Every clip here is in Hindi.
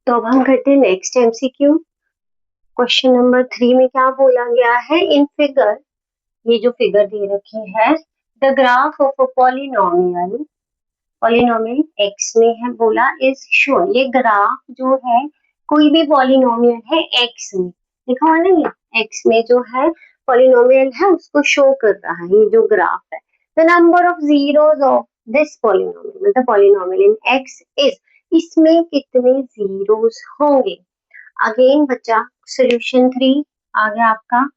तो अब हम करते हैं नेक्स्ट एमसीक्यू। क्वेश्चन नंबर 3 में क्या बोला गया है? इन फिगर, ये जो फिगर दे रखी है, the graph of a polynomial x में है बोला इज शोन। ये ग्राफ जो है कोई भी पॉलिनोमियल है एक्स में, लिखा हुआ नहीं है, एक्स में जो है पॉलिनोमियल है उसको शो कर रहा है ये जो ग्राफ है। The number of zeros of this polynomial, मतलब पॉलिनोमियल इन एक्स इज, इसमें कितने जीरोस होंगे? अगेन बच्चा सोल्यूशन 3 आ गया आपका।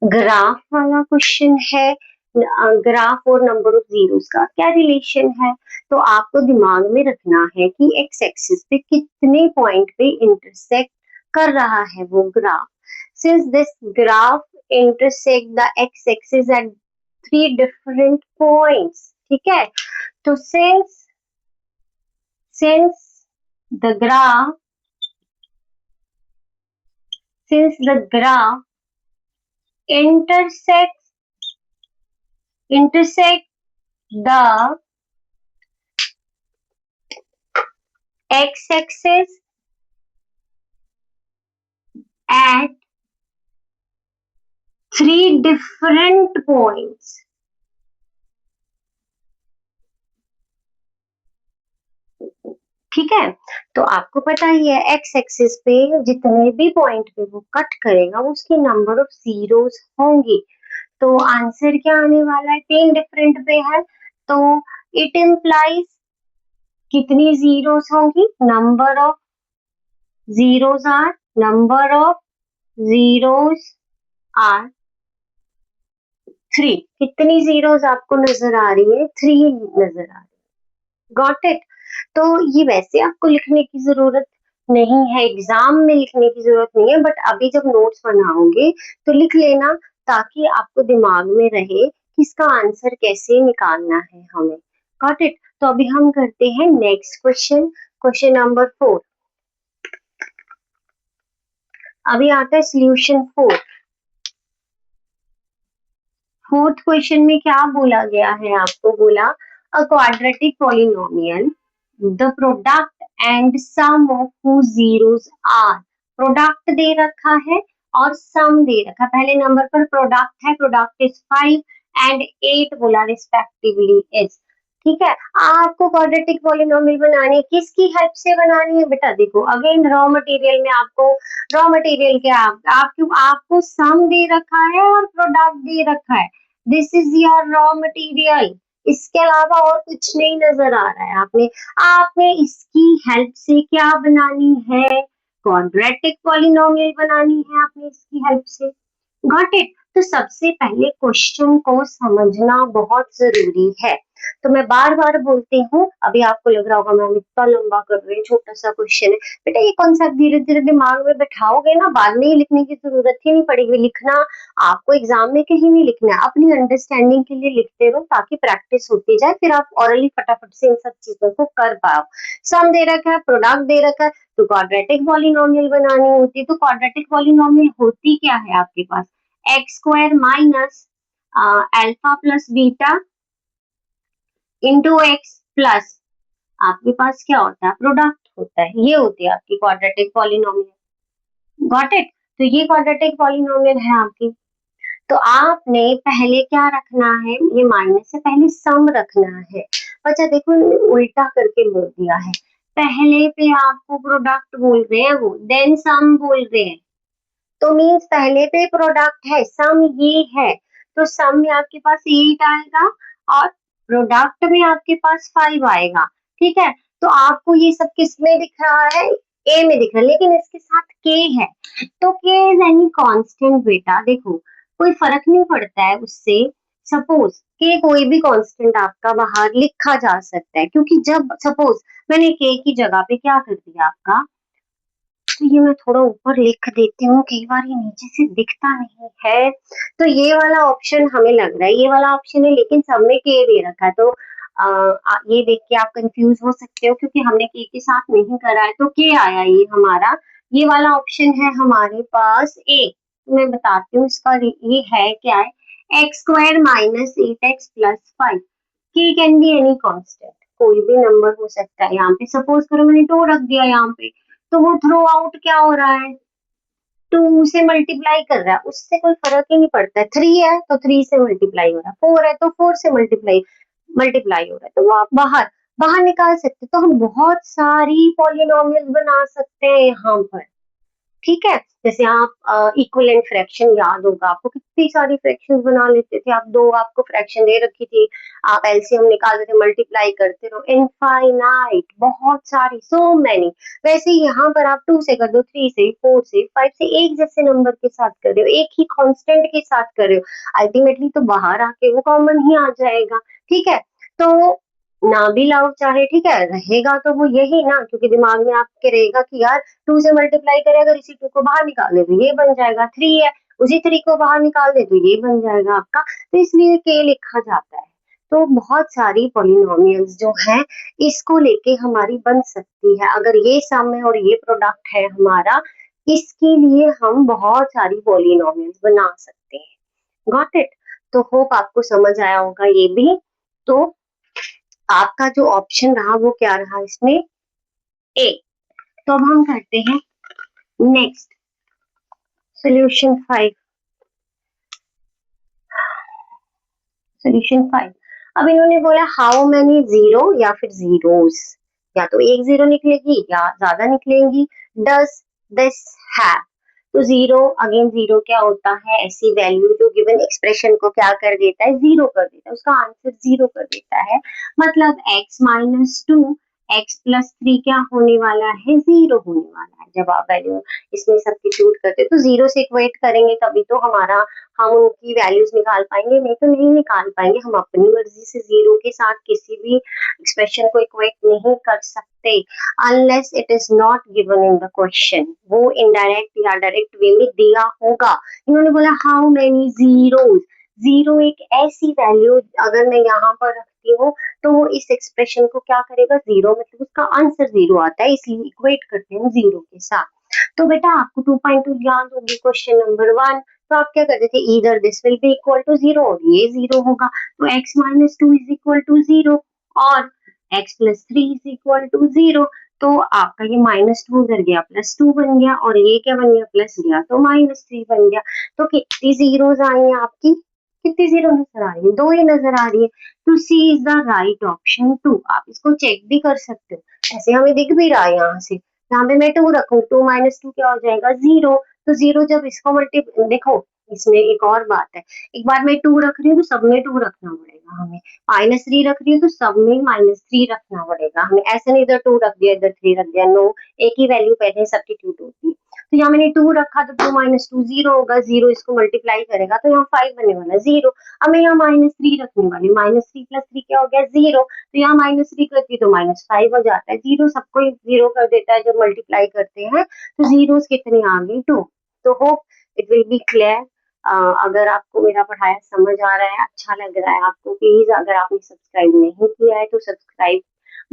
ग्राफ वाला क्वेश्चन है, ग्राफ और नंबर ऑफ जीरोस का क्या रिलेशन है? तो आपको दिमाग में रखना है कि एक्स एक्सिस पे कितने पॉइंट पे इंटरसेक्ट कर रहा है वो graph. Since this graph intersect the x axis at 3 different points, ठीक है, तो since the graph intersect the x-axis at 3 different points, ठीक है। तो आपको पता ही है एक्स एक्सिस पे जितने भी पॉइंट पे वो कट करेगा उसकी नंबर ऑफ जीरोस होंगी। तो आंसर क्या आने वाला है? 3 डिफरेंट पे है, तो इट इम्प्लाइज कितनी जीरोस होंगी? Number of zeros are 3। कितनी जीरोस आपको नजर आ रही है? 3 नजर आ रही है। Got it? तो ये वैसे आपको लिखने की जरूरत नहीं है, एग्जाम में लिखने की जरूरत नहीं है, बट अभी जब नोट्स बनाओगे तो लिख लेना ताकि आपको दिमाग में रहे कि इसका आंसर कैसे निकालना है हमें। Got it? तो अभी हम करते हैं नेक्स्ट क्वेश्चन, क्वेश्चन नंबर 4। अभी आता है सोल्यूशन 4। फोर्थ क्वेश्चन में क्या बोला गया है? आपको बोला a quadratic polynomial the product and sum of whose zeros are, product दे रखा है और सम दे रखा है। पहले नंबर पर प्रोडक्ट है, प्रोडक्ट इज 5 एंड 8 बोला रिस्पेक्टिवली इज, ठीक है। आपको क्वाड्रेटिक पॉलिनोमियल बनानी है, किसकी हेल्प से बनानी है बेटा? देखो अगेन रॉ मटेरियल में आपको, रॉ मटेरियल के आपको सम दे रखा है और प्रोडक्ट दे रखा है, this is your raw material. इसके अलावा और कुछ नहीं नजर आ रहा है। आपने आपने इसकी हेल्प से क्या बनानी है? क्वाड्रेटिक पॉलिनोमियल बनानी है आपने इसकी हेल्प से। Got it? तो सबसे पहले क्वेश्चन को समझना बहुत जरूरी है। तो मैं बार बार बोलती हूँ, अभी आपको लग रहा होगा मैम इतना लंबा कर रहे हैं, छोटा सा क्वेश्चन है। बेटा ये कॉन्सेप्ट धीरे धीरे दिमाग में बैठाओगे ना, बाद में ही लिखने की जरूरत ही नहीं पड़ेगी। लिखना आपको एग्जाम में कहीं नहीं लिखना है, अपनी अंडरस्टैंडिंग के लिए लिखते रहो ताकि प्रैक्टिस होती जाए, फिर आप ऑरली फटाफट से इन सब चीजों को कर पाओ। सम दे रखा है, प्रोडक्ट दे रखा है, तो क्वाड्रेटिक पॉलिनोमियल बनानी होती है। तो क्वाड्रेटिक पॉलिनोमियल होती क्या है आपके पास? X square minus alpha plus beta into x plus, आपके पास क्या होता है? प्रोडक्ट होता है। ये होती है आपकी क्वाड्रेटिक पॉलिनोमियल। Got it? तो ये क्वाड्रेटिक पॉलिनोमियल है आपकी। तो आपने पहले क्या रखना है? ये माइनस से पहले सम रखना है। अच्छा देखो उल्टा करके बोल दिया है, पहले पे आपको प्रोडक्ट बोल रहे हैं वो, देन सम बोल रहे हैं। तो मीन्स पहले पे प्रोडक्ट है, सम ये है, तो सम में आपके पास 8 आएगा और प्रोडक्ट में आपके पास 5 आएगा, ठीक है। तो आपको ये सब किस में दिख रहा है? ए में दिख रहा है, लेकिन इसके साथ के है, तो के इज एनी कांस्टेंट बेटा। देखो कोई फर्क नहीं पड़ता है उससे, सपोज के कोई भी कांस्टेंट आपका बाहर लिखा जा सकता है, क्योंकि जब सपोज मैंने के की जगह पे क्या कर दिया आपका, तो ये मैं थोड़ा ऊपर लिख देती हूँ, कई बार ये नीचे से दिखता नहीं है। तो ये वाला ऑप्शन हमें लग रहा है, ये वाला ऑप्शन है, लेकिन सब में के दे रखा है, तो ये देख के आप कंफ्यूज हो सकते हो क्योंकि हमने के साथ नहीं करा है, तो के आया ये हमारा। ये वाला ऑप्शन है हमारे पास ए। मैं बताती हूँ इसका, ये है क्या है? X square minus 8x plus 5। के कैन बी एनी कांस्टेंट, कोई भी नंबर हो सकता है। यहाँ पे सपोज करो मैंने 2 रख दिया यहाँ पे, तो वो थ्रो आउट क्या हो रहा है, 2 से मल्टीप्लाई कर रहा है, उससे कोई फर्क ही नहीं पड़ता है। 3 है तो 3 से मल्टीप्लाई हो रहा है, 4 है तो 4 से मल्टीप्लाई मल्टीप्लाई हो रहा है, तो वो आप बाहर बाहर निकाल सकते, तो हम बहुत सारी पॉलिनोमियल्स बना सकते हैं यहाँ पर। ठीक है, जैसे आप इक्विवेलेंट फ्रैक्शन याद होगा आपको, कितनी सारी फ्रैक्शंस बना लेते थे आप। दो आपको फ्रैक्शन दे रखी थी, आप एलसीएम निकालते थे, मल्टीप्लाई करते रहो, इनफाइनाइट, बहुत सारी, सो मैनी। वैसे ही यहाँ पर आप 2 से कर दो, 3 से, 4 से, 5 से, एक जैसे नंबर के साथ कर रहे हो, एक ही कांस्टेंट के साथ कर रहे हो, अल्टीमेटली तो बाहर आके वो कॉमन ही आ जाएगा। ठीक है, तो ना भी लाओ चाहे, ठीक है, रहेगा तो वो यही ना, क्योंकि दिमाग में आपके रहेगा कि यार 2 से मल्टीप्लाई करे, अगर इसी 2 को बाहर निकाल दे तो ये बन जाएगा, 3 है उसी 3 को बाहर निकाल दे तो ये बन जाएगा आपका, तो इसलिए के लिखा जाता है। तो बहुत सारी पॉलिनोमियल्स जो है इसको लेके हमारी बन सकती है, अगर ये सम है और ये प्रोडक्ट है हमारा, इसके लिए हम बहुत सारी पॉलिनोमियल्स बना सकते हैं। Got it? तो होप आपको समझ आया होगा ये भी। तो आपका जो ऑप्शन रहा वो क्या रहा इसमें, ए। तो अब हम करते हैं नेक्स्ट, सोल्यूशन 5। सोल्यूशन 5, अब इन्होंने बोला हाउ मेनी जीरो या फिर जीरोस, या तो एक जीरो निकलेगी या ज्यादा निकलेंगी, डस दिस है। तो जीरो, अगेन जीरो क्या होता है, ऐसी वैल्यू जो गिवन एक्सप्रेशन को क्या कर देता है, जीरो कर देता है, उसका आंसर जीरो कर देता है। मतलब x माइनस 2 एक्स प्लस 3 क्या होने वाला है, जीरो होने वाला है। जब आप वैल्यू इसमें सब्स्टिट्यूट करते हैं तो जीरो से इक्वेट करेंगे तभी तो हमारा, हम उनकी वैल्यूज निकाल पाएंगे, नहीं तो नहीं निकाल पाएंगे। हम अपनी मर्जी से जीरो के साथ किसी भी एक्सप्रेशन को इक्वेट नहीं कर सकते, unless it is not given in the question, वो इनडायरेक्ट या डायरेक्ट वे में दिया होगा। इन्होंने बोला हाउ मेनी जीरोस, जीरो एक ऐसी वैल्यू अगर मैं यहाँ पर रखती हूँ तो वो इस एक्सप्रेशन को क्या करेगा, जीरो, मतलब उसका आंसर जीरो आता है, इसलिए इक्वेट करते हैं जीरो के साथ। तो बेटा आपको 2.2 याद होगी, क्वेश्चन नंबर 1। तो आप क्या करते थे, इधर this will be equal to zero और ये जीरो होगा, तो x minus 2 is equal to zero और x plus 3 is equal to zero. तो आपका ये माइनस 2 उधर गया, प्लस 2 बन गया, और ये क्या बन गया, प्लस गया तो माइनस 3 बन गया। तो कितनी जीरोस आई हैं आपकी, कितनी जीरो नजर आ रही है, 2 ही नजर आ रही है। तो सी इज द राइट ऑप्शन 2। आप इसको चेक भी कर सकते हो, ऐसे हमें दिख भी रहा है यहाँ से, यहाँ पे मैं 2 रखूं, 2 माइनस 2 क्या हो जाएगा, जीरो। तो जीरो जब इसको मल्टी, देखो इसमें एक और बात है, एक बार मैं 2 रख रही हूँ तो सब में 2 रखना पड़ेगा हमें, माइनस 3 रख रही हूँ तो सब में माइनस 3 रखना पड़ेगा हमें, ऐसे नहीं इधर 2 रख दिया इधर 3 रख दिया, नो, एक ही वैल्यू पहले सब्स्टिट्यूट होती है। तो यहाँ मैंने 2 रखा तो 2 माइनस 2 जीरो होगा, जीरो इसको मल्टीप्लाई करेगा तो यहाँ 5 बनने वाला, जीरो। अब मैं यहाँ माइनस 3 रखने वाली, माइनस 3 प्लस 3 क्या हो गया, जीरो। तो यहाँ माइनस 3 करती तो माइनस 5 हो जाता है, जीरो सबको जीरो कर देता है जब मल्टीप्लाई करते हैं। तो जीरो कितने आ गए, 2। तो hope it will be clear. अगर आपको मेरा पढ़ाया समझ आ रहा है, अच्छा लग रहा है आपको, प्लीज अगर आपने सब्सक्राइब नहीं किया है तो सब्सक्राइब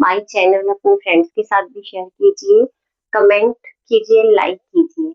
माय चैनल अपने फ्रेंड्स के साथ भी शेयर कीजिए, कमेंट कीजिए, लाइक कीजिए।